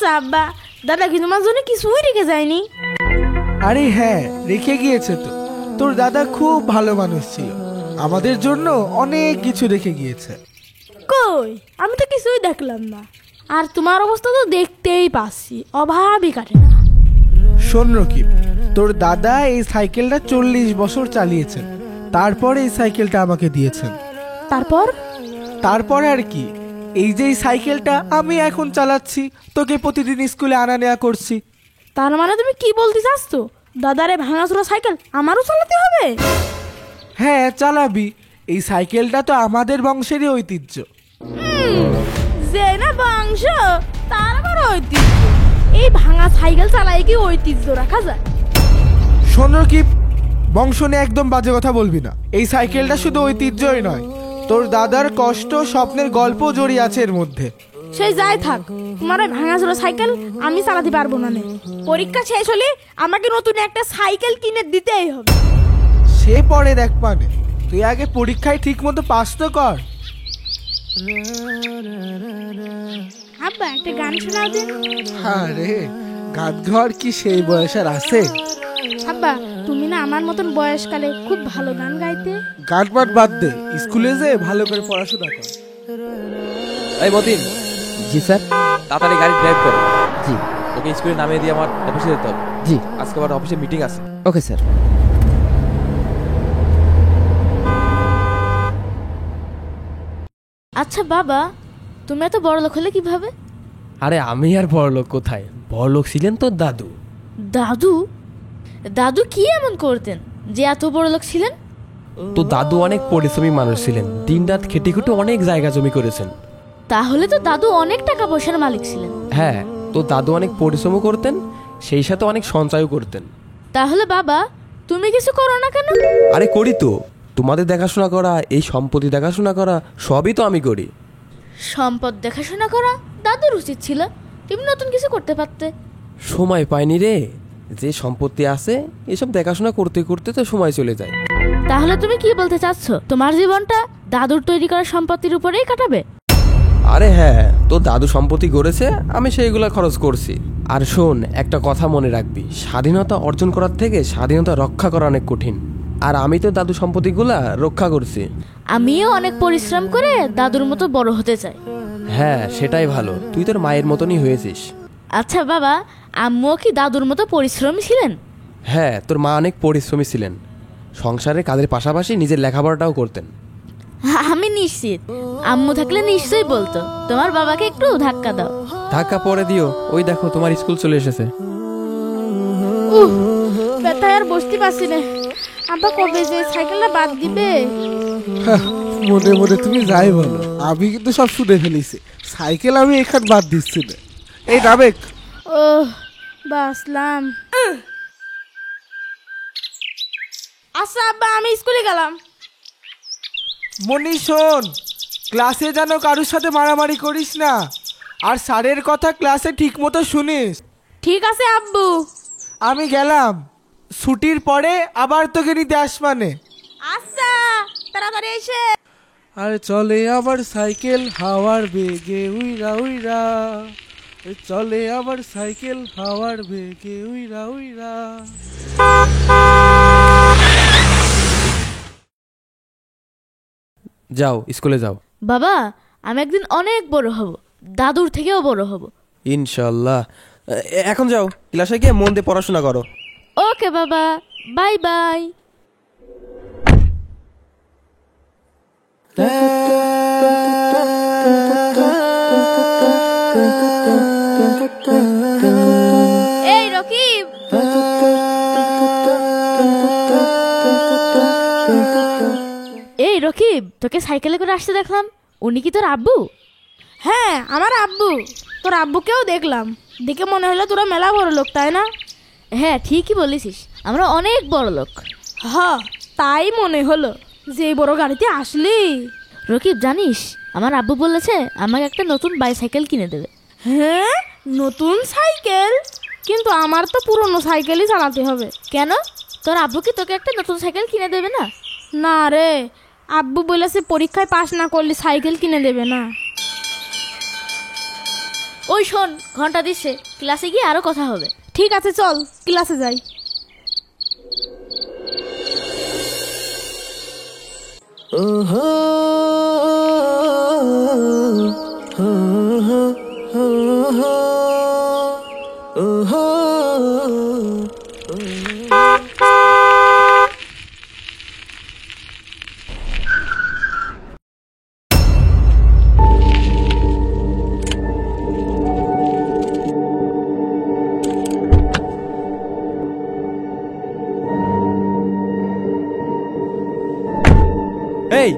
আচ্ছা আব্বা, দাদা কি তোমার জন্য কিছুই রেখে যায়নি? আরে হ্যাঁ, রেখে গিয়েছে তো। তোর দাদা খুব ভালো মানুষ ছিল, আমাদের জন্য অনেক কিছু রেখে গিয়েছে। কই, আমি তো কিছুই দেখলাম না। আর তোমার অবস্থা তো দেখতেই পাচ্ছি, অভাবই কাটে না। শোন রকিব, তোর দাদা এই সাইকেলটা 40 বছর চালিয়েছেন, তারপরে এই সাইকেলটা আমাকে দিয়েছেন। তারপর আর কি, এই যে এই সাইকেলটা আমি এখন চালাচ্ছি, তোকে প্রতিদিন স্কুলে আনা নেওয়া করছি। তার মানে তুমি কি বলতে চাচ্ছ, দাদারে ভাঙাচোরা সাইকেল আমারও চালাতে হবে? হ্যাঁ চালাবি, এই সাইকেলটা তো আমাদের বংশেরই ঐতিহ্য। যে না বংশ তার আবার ঐতিহ্য? এই ভাঙা সাইকেল চালাই কি ঐতিহ্য রাখা যায়? শোন রকিব, বংশ নিয়ে একদম বাজে কথা বলবি না। এই সাইকেলটা শুধু ঐতিহ্যই নয়, তোর দাদার কষ্ট স্বপ্নের গল্প জড়িয়ে আছে এর মধ্যে। সেই যাই থাক, তোমার ওই ভাঙাচোরা সাইকেল আমি চালাতে পারবো না। পরীক্ষা শেষ হলে আমাকে নতুন একটা সাইকেল কিনে দিতেই হবে। সে পরে দেখ, মানে তুই আগে পরীক্ষায় ঠিক মতো পাস তো কর। আব্বা একটা গান শোনাও দিন। আরে গান গাওয়ার কি সেই বয়স আর আছে? আব্বা তুমি না আমার মতন বয়সকালে খুব ভালো গান গাইতে। গান পাট বাদ দে, স্কুলে যে ভালো করে পড়াশোনা কর। এই মতিন। জি স্যার। তাড়াতাড়ি গাড়ি ড্রাইভ করো। জি। ওকে স্কুলে নামিয়ে দিয়ে আমার অফিসে যেতে হবে। জি। আজকে আমার অফিসে মিটিং আছে। Okay sir. আচ্ছা বাবা, তুমি এত বড় লোক হলে কিভাবে? আরে আমি আর বড়লোক কোথায়, বড়লোক ছিলেন তোর দাদু। দাদু? দাদু কি এমন করতেন যে এত বড় লোক ছিলেন? তো দাদু অনেক পরিশ্রমী মানুষ ছিলেন, দিনরাত খেটে খুটে অনেক জায়গা জমি করেছেন। তাহলে তো দাদু অনেক টাকা পয়সার মালিক ছিলেন। হ্যাঁ, তো দাদু অনেক পরিশ্রমও করতেন, সেই সাথে অনেক সঞ্চয়ও করতেন। তাহলে বাবা তুমি কিছু করো না কেন? আরে করি তো, তোমাদের দেখাশোনা করা, এই সম্পত্তি দেখাশোনা করা সবই তো আমি করি। সম্পদ দেখাশোনা করা দাদুর উচিত ছিল, তুমি নতুন কিছু করতে পারতে। সময় পাইনি রে, যে সম্পত্তি আছে এসব দেখাশোনা করতে করতে তো সময় চলে যায়। তাহলে তুমি কি বলতে চাচ্ছ, তোমার জীবনটা দাদুর তৈরি করা সম্পত্তির উপরেই কাটাবে? আরে হ্যাঁ, তো দাদু সম্পত্তি গড়েছে, আমি সেইগুলা খরচ করছি। আর শোন, একটা কথা মনে রাখবি, স্বাধীনতা অর্জন করার থেকে স্বাধীনতা রক্ষা করা অনেক কঠিন। আর আমি তো দাদু সম্পত্তিগুলা রক্ষা করছি। আমিও অনেক পরিশ্রম করে দাদুর মতো বড় হতে চাই। হ্যাঁ সেটাই ভালো, তুই তোর মায়ের মতনই হয়েছিস। আচ্ছা বাবা, আম্মুও কি দাদুর মতো পরিশ্রমী ছিলেন? হ্যাঁ, তোর মা অনেক পরিশ্রমী ছিলেন, সংসারের কাজের পাশাপাশি নিজের লেখাপড়াটাও করতেন। আমি নিশ্চিত আম্মু থাকলে নিশ্চয়ই বলতো তোমার বাবাকে একটু ধাক্কা দাও। ধাক্কা পরে দিও, ওই দেখো তোমার স্কুল চলে এসেছে। ব্যথায় আর বসতে পারছি না। আব্বা কবে যে সাইকেলটা বাদ দিবে? মনে মনে তুমি যাই বলো, আমি কিন্তু সব শুনে ফেলেছি। সাইকেল আমি এখান বাদ দিচ্ছি না। এই নামেক। ও বাসলাম। আচ্ছা আব্বা, আমি স্কুলে গেলাম। মনি শোন, ক্লাসে যেন কারোর সাথে মারামারি করিস না, আর স্যারের কথা ক্লাসে ঠিক মতো শুনিস। ঠিক আছে আব্বু। আমি গেলাম, ছুটির পরে আবার তোকে নিতে আসবানে। আচ্ছা তাড়াতাড়ি এসে। আরে চলে আবার সাইকেল হাওয়ার বেগে উইরা উইরা, চলে আবার সাইকেল হাওয়ার বেগে উইরা উইরা। যাও স্কুলে যাও। বাবা আমি একদিন অনেক বড় হব, দাদুর থেকেও বড় হব ইনশাল্লাহ। এখন যাও, ক্লাসে গিয়ে মন দিয়ে পড়াশোনা করো। ওকে বাবা, বাই বাই। এই রকিব, এই রকিব, তোকে সাইকেলে করে আসতে দেখলাম, উনি কি তোর আব্বু? হ্যাঁ আমার আব্বু। তোর আব্বুকেও দেখলাম, দেখে মনে হলো তোরা মেলা বড় লোক, তাই না? হ্যাঁ ঠিকই বলেছিস, আমরা অনেক বড় লোক। হ্যাঁ তাই মনে হলো যে বড় গাড়িতে আসলি। রকিব জানিস, আমার আব্বু বলেছে আমাকে একটা নতুন বাইসাইকেল কিনে দেবে। হ্যাঁ নতুন সাইকেল? কিন্তু আমার তো পুরনো সাইকেলই চালাতে হবে। কেন, তোর আব্বু কি তোকে একটা নতুন সাইকেল কিনে দেবে না? না রে, আব্বু বলেছে পরীক্ষায় পাশ না করলে সাইকেল কিনে দেবে না। ওই শোন, ঘন্টা দিচ্ছে, ক্লাসে গিয়ে আরো কথা হবে। ঠিক আছে, চল ক্লাসে যাই। এই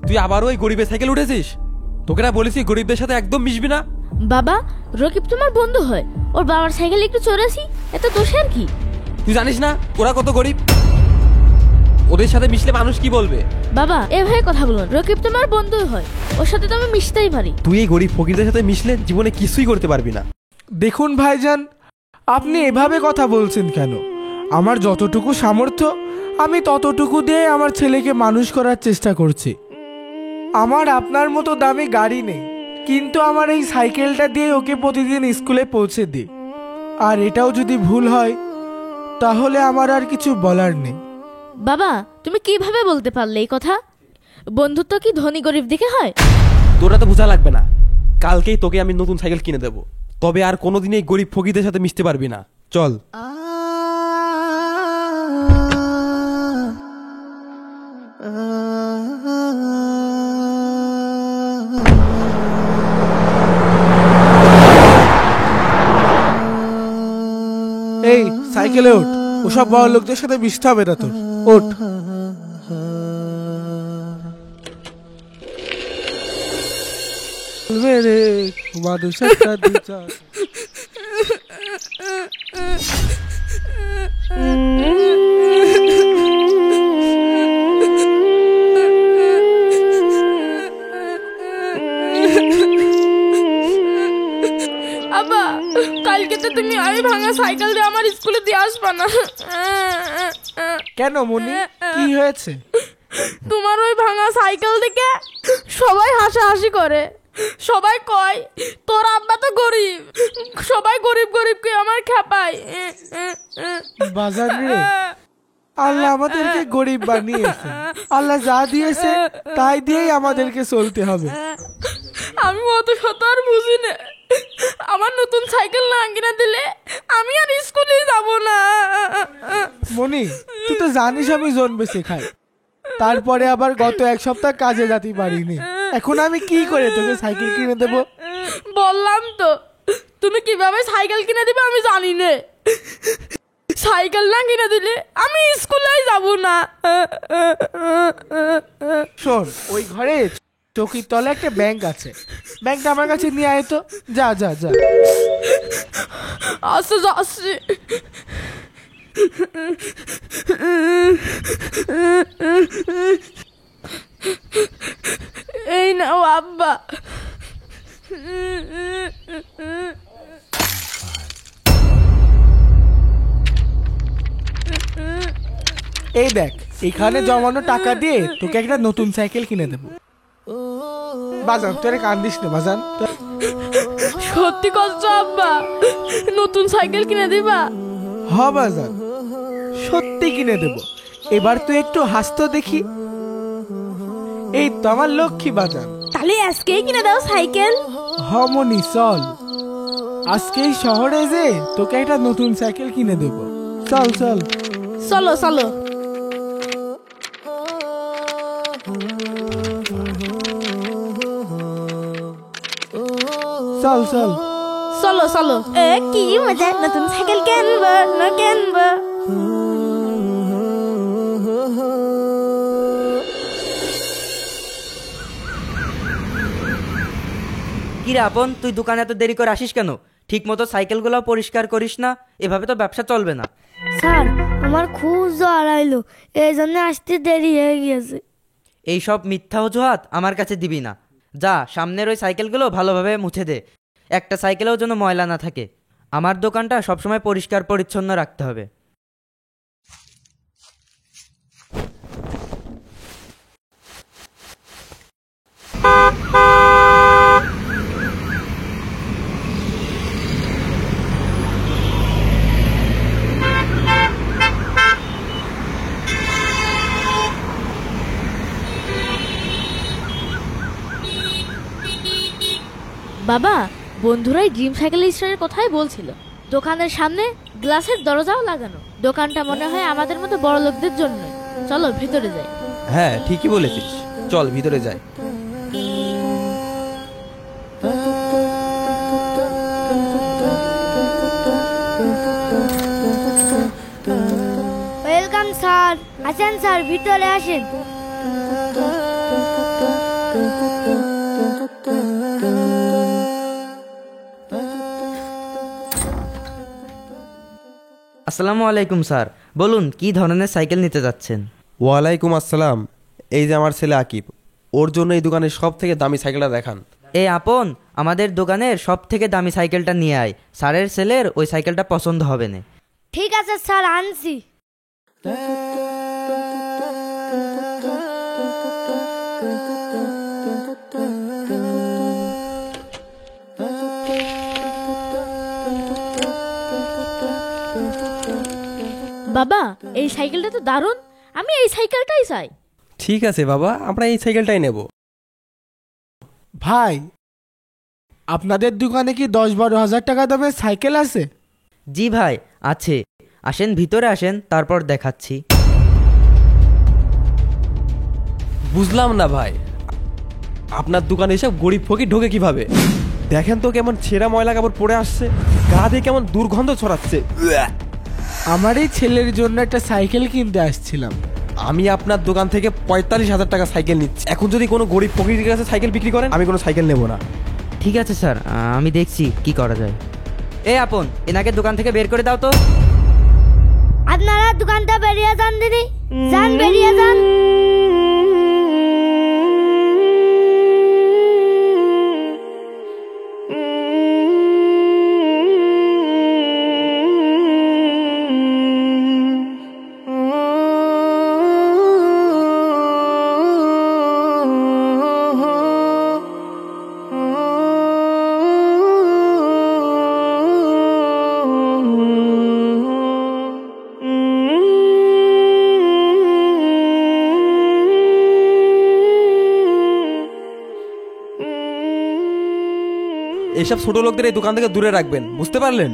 তুই আবার ওই গরিবের সাইকেল উঠেছিস? তোকে না বলেছি গরিবদের সাথে একদম মিশবি না। বাবা, রকিব তোমার বন্ধু হয়, ওর বাবার সাইকেল একটু চড়েছি, এত দোষের কি? তুই জানিস না ওরা কত গরিব? ওদের সাথে মিশলে মানুষ কি বলবে? বাবা, এভাবে কথা বলুন, রকিব তোমার বন্ধু হয়, ওর সাথে তো আমি মিশতেই পারি। তুই এই গরিব ফকিরদের সাথে মিশলে জীবনে কিছুই করতে পারবি না। দেখুন ভাইজান, আপনি এভাবে কথা বলছেন কেন? আমার যতটুকু সামর্থ্য আমি ততটুকু দিয়ে আমার ছেলেকে মানুষ করার চেষ্টা করছি। আমার আপনার মতো দামি গাড়ি নেই, কিন্তু আমার এই সাইকেলটা দিয়ে ওকে প্রতিদিন স্কুলে পৌঁছে দিই। আর এটাও যদি ভুল হয় তাহলে আমার আর কিছু বলার নেই। বাবা, তুমি কিভাবে বলতে পারলে এই কথা? বন্ধুত্ব কি ধনী গরিব দেখে হয়? তোরা তো বোঝা লাগবে না, কালকেই তোকে আমি নতুন সাইকেল কিনে দেবো, তবে আর কোনোদিনই গরিব ফকিরদের সাথে মিশতে পারবি না। চল। এই সাইকেলে ওঠ, ওসব বড় লোকদের সাথে মিশতে হবে না তোর। ওঠ। রে মানুষ একটা বিচার। আব্বা, কালকে তো তুমি আমি ভাঙা সাইকেল দিয়ে আমার স্কুলে দিয়ে আসবা না? কেন মনি, কি হয়েছে? তোমার ওই ভাঙা সাইকেল দেখে সবাই হাসাহাসি করে, সবাই কয় তোর আব্বা তো গরিব, সবাই গরিব গরিবকে আমার খেপায়। বাজার রে, আল্লাহ আমাদেরকে গরিব বানিয়েছে, আল্লাহ যা দিয়েছে তাই দিয়েই আমাদেরকে চলতে হবে। আমি অত শত আর বুঝি না, আমার নতুন সাইকেল না কিনে দিলে আমি আর স্কুলে যাব না। মনি, তুই তো জানিস আমি জন বেশি খাই, তারপরে আবার গত এক সপ্তাহ কাজে যেতে পারিনি। এখন আমি কি করে তোকে সাইকেল কিনে দেব? বললাম তো, তুমি কিভাবে সাইকেল কিনে দিবে আমি জানি না। সাইকেল না কিনে দিলে আমি স্কুলেই যাব না। শোন, ওই ঘরে চৌকির তলে একটা ব্যাংক আছে, ব্যাংকটা আমার কাছে নিয়ে আয় তো। যা যা যা। আসছে যাচ্ছে। এই নাও আব্বা। এই দেখ, এখানে জমানো টাকা দিয়ে তোকে একটা নতুন সাইকেল কিনে দেবো। বাজান, তোরে কান্দিস না বাজান। সত্যি কষ্ট আব্বা, নতুন সাইকেল কিনে দিবা? হ বাজান, সত্যি কিনে দেব। এবার তুই একটু হাসতো দেখি। এই তো আমার লক্ষ্মী বাজান। তাহলে আজকেই কিনে দাও সাইকেল। হ মনি, চল আজকেই শহরে যে তোকে একটা নতুন সাইকেল কিনে দেব। চল চল। চলো চলো। চল চল। চলো চলো। কি মজা, নতুন সাইকেল কিনবো না কিনবো। কিরে আপন, তুই দোকানে এত দেরি করে আসিস কেন? ঠিক মতো সাইকেলগুলো পরিষ্কার করিস না, এভাবে তো ব্যবসা চলবে না। স্যার, আমার খুব জ্বর আইলো, এই জন্য আসতে দেরি হয়ে গিয়েছে। এই সব মিথ্যা অজুহাত আমার কাছে দিবি না। যা, সামনের ওই সাইকেলগুলো ভালোভাবে মুছে দে, একটা সাইকেলেও যেন ময়লা না থাকে। আমার দোকানটা সবসময় পরিষ্কার পরিচ্ছন্ন রাখতে হবে। বাবা, বন্ধুরাই ড্রিম সাইকেল স্টোরের কথাই বলছিল। দোকানের সামনে গ্লাসের দরজাও লাগানো। দোকানটা মনে হয় আমাদের মতো বড় লোকদের জন্য। চলো ভিতরে যাই। হ্যাঁ, ঠিকই বলেছিস, চল ভিতরে যাই। Welcome sir. আসেন স্যার, ভিতরে আসেন। আসসালামু আলাইকুম স্যার, বলুন কি ধরনের সাইকেল নিতে যাচ্ছেন? ওয়ালাইকুম আসসালাম। এই যে আমার ছেলে আকিব, ওর জন্য এই দোকানের সব থেকে দামি সাইকেলটা দেখান। এই আপন, আমাদের দোকানের সব থেকে দামি সাইকেলটা নিয়ে আয়। স্যারের ছেলের ওই সাইকেলটা পছন্দ হবে না। ঠিক আছে স্যার, আনছি। বাবা, এই সাইকেলটা তো দারুণ। আমি এই সাইকেলটাই চাই। ঠিক আছে বাবা, আমরা এই সাইকেলটাই নেব। ভাই, আপনাদের দোকানে কি 10-12 হাজার টাকা দামের সাইকেল আছে? জি ভাই, আছে। আসেন ভিতরে আসেন, তারপর দেখাচ্ছি। বুঝলাম না ভাই, আপনার দোকানে এসব গরিব ফকির ঢোকে কিভাবে? দেখেন তো কেমন ছেঁড়া ময়লা কাপড় পরে আসছে, গা দিয়ে কেমন দুর্গন্ধ ছড়াচ্ছে। আমার এই ছেলের জন্য একটা সাইকেল কিনতে আসছিলাম। আমি আপনার দোকান থেকে 45,000 টাকা সাইকেল নিচ্ছি। এখন যদি কোনো গরিব ফকিরের কাছে সাইকেল বিক্রি করেন, আমি কোনো সাইকেল নেব না। ঠিক আছে স্যার, আমি দেখছি কি করা যায়। এই আপন, এনাকে দোকান থেকে বের করে দাও তো। আপনারা দোকানটা বেরিয়ে যান দিদি, যান বেরিয়ে যান। এসব ছোট লোকদের এই দোকান থেকে দূরে রাখবেন, বুঝতে পারলেন?